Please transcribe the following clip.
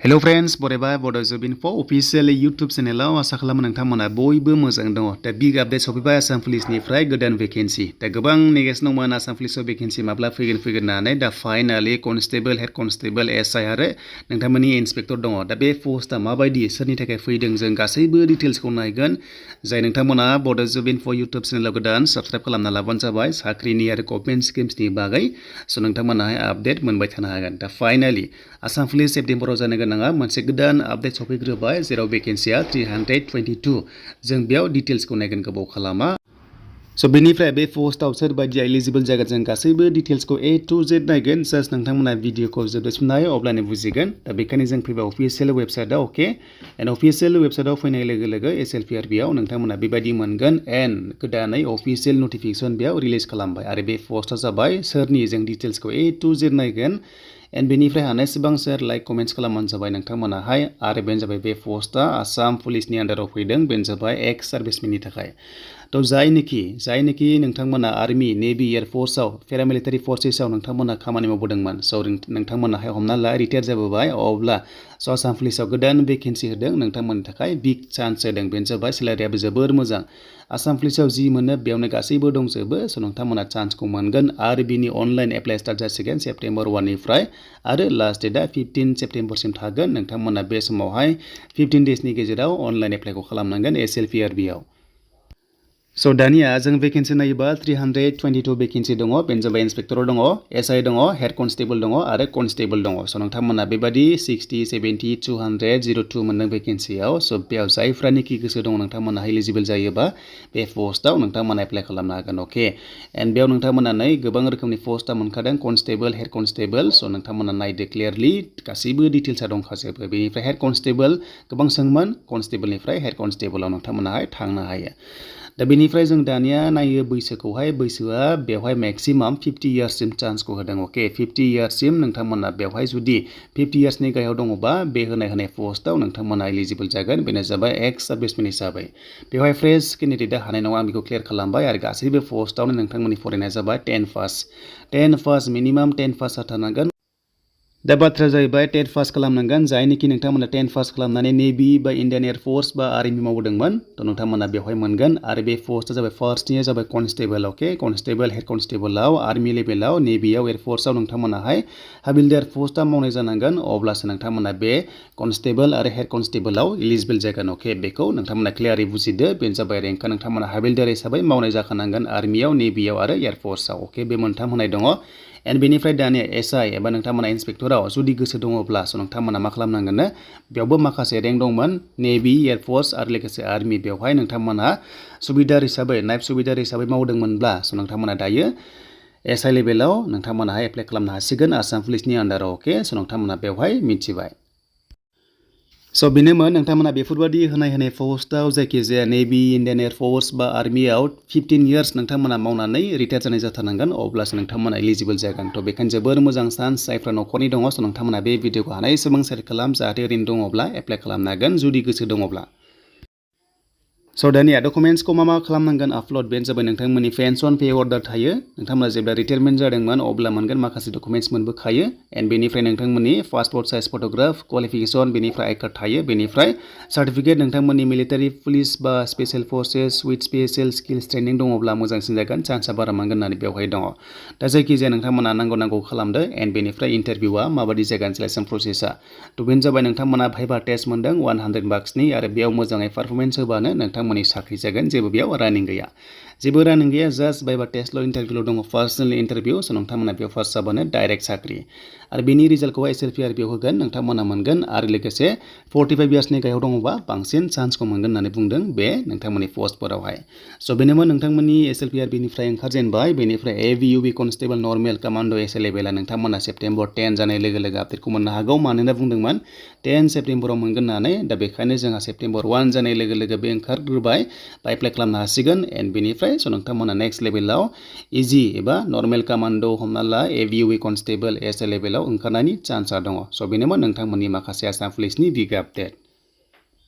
Hello friends, Bodo Info official YouTube channel आसा खालामो नोंथांमोना बयबो मोजां दङ। दा बिग आपडेट सफैबाय आसाम पुलिसनिफ्राय गोदान भेकेन्सि। दा गोबां नेगासिनो दंमोन आसाम पुलिसाव भेकेन्सि माब्ला फैगोन होननानै। दा finally constable, head constable, SI आरो नोंथांमोननि इन्सपेक्टर दङ। दा बे पस्टआ माबायदि सोरनि थाखाय फैदों जों गासैबो डिटेल्सखौ नायगोन। जाय नोंथांमोना बड' इनफो YouTube चेनेलाव गोदान साबस्क्राइब खालामना लाबानो जाबाय साख्रिनि आरो गभर्नमेन्ट स्किम्सनि बागै। स' नोंथांमोनाहाय आपडेट मोनबाय थानो हागोन। दा फाइनालि आसाम पुलिस सेप्टेम्बराव जानो गोनाङा मोनसे गोदान आपडेट सफैग्रोबाय जेराव भेकेन्सिया 322 जों बेयाव डिटेल्सखौ नायगोन गोबाव खालामा। स' बेनिफ्राय बे पस्टआव सोरबायदि एलिजिबल जागोन जों गासैबो डिटेल्सखौ A to Z नायगोन। जास्ट नोंथांमोना भिडिअखौ जोबजासिम नायो अब्लानो बुजिगोन। दा बेखायनो जों फैबाय अफिसियेल वेबसाइटआव। अके एन्ड अफिसियेल वेबसाइटआव फैनाय लोगो लोगो SLPRBआव नोंथांमोना बेबायदि मोनगोन एन्ड गोदानै अफिसियेल नटिफिकेसन बेयाव रिलिज खालामबाय आरो बे पस्टआ जाबाय सोरनि जों डिटेल्सखौ A to Z नायगोन। एन्ड बेनिफ्राय हानायसेबां शेयार लाइक कमेन्ट्स खालामबानो जाबाय नोंथांमोनाहाय। आरो बेनो जाबाय बे पस्टआ आसाम पुलिसनि आन्डाराव फैदों बेनो जाबाय एक्स-सार्भिसमेननि थाखाय। थ' जायनोखि नोंथांमोना आर्मि, नेभि, एयारफोर्सआव पेरामिलिटारि फर्सेसआव नोंथांमोना खामानि मावबोदोंमोन। स' नोंथांमोनाहाय हमना ला रिटायार जाबोबाय अब्ला स' आसाम पुलिसाव गोदान भेकेन्सि होदों नोंथांमोननि थाखाय बिग चान्स होदों। बेनो जाबाय सेलारियाबो जोबोर मोजां। आसाम पुलिसाव जि मोनो बेयावनो गासैबो दंजोबो। स' नोंथांमोना चान्सखौ मोनगोन आरो बिनि अनलाइन एप्लाइ स्टार्ट जासिगोन सेप्टेम्बर 1निफ्राय आरो लास्ट डेटआ 15 सेप्टेम्बरसिम थागोन। नोंथांमोना बे समावहाय 15 डेजनि गेजेराव अनलाइन एप्लाइखौ खालामनांगोन SLPRBआव। स' दानिया जों भेकेन्सि नायोबा 322 भेकेन्सि दङ। बेनो जाबाय इन्सपेक्टराव दङ, एसआई दङ, हेड कनस्टेबल दङ आरो कनस्टेबल दङ। स' नोंथांमोना बेबादि 60, 70, 200, 02 मोनदों भेकेन्सियाव। स' बेयाव जायफ्रानिखि गोसो दङ नोंथांमोना एलिजिबल जायोबा बे पस्टआव नोंथांमोना एप्लाइ खालामनो हागोन। अके एन्ड बेयाव नोंथांमोना नै गोबां रोखोमनि पस्टआ मोनखादों कनस्टेबल, हेड कनस्टेबल। स' नोंथांमोना नायदो क्लियारलि गासैबो डिटेल्सआ दंखाजोबो। बेनिफ्राय हेड कनस्टेबल गोबां सोंमोन, कनस्टेबलनिफ्राय हेड कनस्टेबलाव नोंथांमोनाहाय थांनो हायो। दा बेनिफ्राय जों दानिया नायो बैसोखौहाय। बैसोआ बेवहाय मेक्सिमाम 50 इयार्ससिम चान्सखौ होदों। अके 50 इयार्ससिम नोंथांमोना बेवहाय जुदि 50 इयार्सनि गाहायाव दङबा बे होनाय पस्टआव नोंथांमोना एलिजिबल जागोन। बेनो जाबाय एक्स-सार्भिसमेन हिसाबै। बेवहाय फ्रेश केन्डिडेटआ हानाय नङा आं बेखौ क्लियार खालामबाय आरो गासैबो पस्टआवनो नोंथांमोननि फरायनाया जाबाय 10 पास मिनिमाम 10 पास जाथारनांगोन। दा बाथ्राया जाहैबाय 10 पास खालामनांगोन। जायनोखि नोंथांमोना 10 पास खालामनानै नेभि बा इण्डियान एयारफोर्स बा आर्मि मावदोंमोन थ' नोंथांमोना बेवहाय मोनगोन। आरो बे पस्टआ जाबाय फार्स्टनिया जाबाय कनस्टेबल। अके कनस्टेबल, हेड कनस्टेबलाव, आर्मि लेभेलाव, नेभियाव, एयारफोर्सआव नोंथांमोनाहाय हाबिलदार पस्टआ मावनाय जानांगोन। अब्लासो नोंथांमोना बे कनस्टेबल आरो हेड कनस्टेबलाव एलिजिबल जागोन। अके बेखौ नोंथांमोना क्लियारै बुजिदो। बेनो जाबाय रेंकआ नोंथांमोना हाबिलदार हिसाबै मावनाय जाखानांगोन आर्मियाव, नेभियाव आरो एयारफोर्सआव। अके बे मोनथाम होनाय दङ। एन्ड बेनिफ्राय दानिया एसआई एबा नोंथांमोना इन्सपेक्टराव जुदि गोसो दङब्ला स' नोंथांमोना मा खालामनांगोननो बेयावबो माखासे रेंक दंमोन नेभि, एयारफोर्स आरो लोगोसे आर्मि। बेवहाय नोंथांमोना सुबिदार हिसाबै नायब सुबिदार हिसाबै मावदोंमोनब्ला स' नोंथांमोना दायो एसआई लेभेलाव नोंथांमोनाहाय एप्लाइ खालामनो हासिगोन आसाम पुलिसनि आन्डाराव। अके स' नोंथांमोना बेवहाय मिथिबाय। स' बेनोमोन नोंथांमोना बेफोरबायदि होनाय पस्टआव जायखिजाया नेभि, इण्डियान एयारफोर्स बा आर्मियाव 15 इयार्स नोंथांमोना मावनानै रिटायार जानाय जाथारनांगोन अब्लासो नोंथांमोना एलिजिबल जागोन। थ' बेखायनो जोबोर मोजां चान्स जायफ्रा न'खरनि दङ स' नोंथांमोना बे भिडिअखौ हानायसेबां शेयार खालाम जाहाथे ओरैनो दङब्ला एप्लाइ खालामनो हागोन जुदि गोसो दङब्ला। स' दानिया डकुमेन्ट्सखौ मा खालामनांगोन आपल'ड बेनो जाबाय नोंथांमोननि पेन्सन पे अर्डार थायो। नोंथांमोना जेब्ला रिटायारमेन्ट जादोंमोन अब्ला मोनगोन माखासे डकुमेन्ट्स मोनबोखायो। एन्ड बेनिफ्राय नोंथांमोननि पासपर्ट साइज फट'ग्राफ, क्वालिफिकेसन, बेनिफ्राय आइ कार्ड थायो। बेनिफ्राय सार्टिफिकेट नोंथांमोननि मिलिटारि पुलिस बा special forces with special skills training दङब्ला मोजांसिन जागोन चान्सआ बारा मोनगोन होननानै बेवहाय दङ। दा जायखिजाया नोंथांमोना नांगौ खालामदो। एन्ड बेनिफ्राय इन्टारभिउआ माबायदि जागोन सिलेक्सन प्रसेसआ थ' बेनो जाबाय नोंथांमोना भाइभा टेस्ट मोनदों 100 मार्क्सनि आरो बेयाव मोजाङै पारफरमेन्स होबानो नोंथांमोननि साख्रि जागोन। जेबो बेयाव रानिं गैया। जेबो रानिं गैया जास्ट भाइभा टेस्टल' इन्टारभिउल' दङ पार्सनेल इन्टारभिउ। स' नोंथांमोना बेयाव फार्स्ट जाबानो डाइरेक्ट साख्रि आरो बेनि रिजाल्टखौहाय SLPRBआव होगोन नोंथांमोना मोनगोन। आरो लोगोसे 45 इयार्सनि गाहायाव दङबा बांसिन चान्सखौ मोनगोन होननानै बुंदों बे नोंथांमोननि पस्टफोरावहाय। स' बेनोमोन नोंथांमोननि SLPRBनिफ्राय ओंखारजेनबाय। बेनिफ्राय AVUB constable normal command' SI लेभेला नोंथांमोना सेप्टेम्बर 10 जानाय लोगो लोगो आपडेटखौ मोननो हागौ। मानोना बुंदोंमोन 10 सेप्टेम्बराव मोनगोन होननानै। दा बेखायनो जोंहा सेप्टेम्बर 1 जानाय लोगो लोगो बे ओंखारग्रोबाय बा एप्लाइ खालामनो हासिगोन। एन्ड बेनिफ्राय स' नोंथांमोना नेक्स्ट लेभेलाव इजि एबा नर्मेल कमान्ड' हमना ला AVUB कनस्टेबल एसआई लेभेलाव ओंखारनायनि चान्सआ दङ। स' बेनोमोन नोंथांमोननि माखासे आसाम पुलिसनि बिग आपडेट।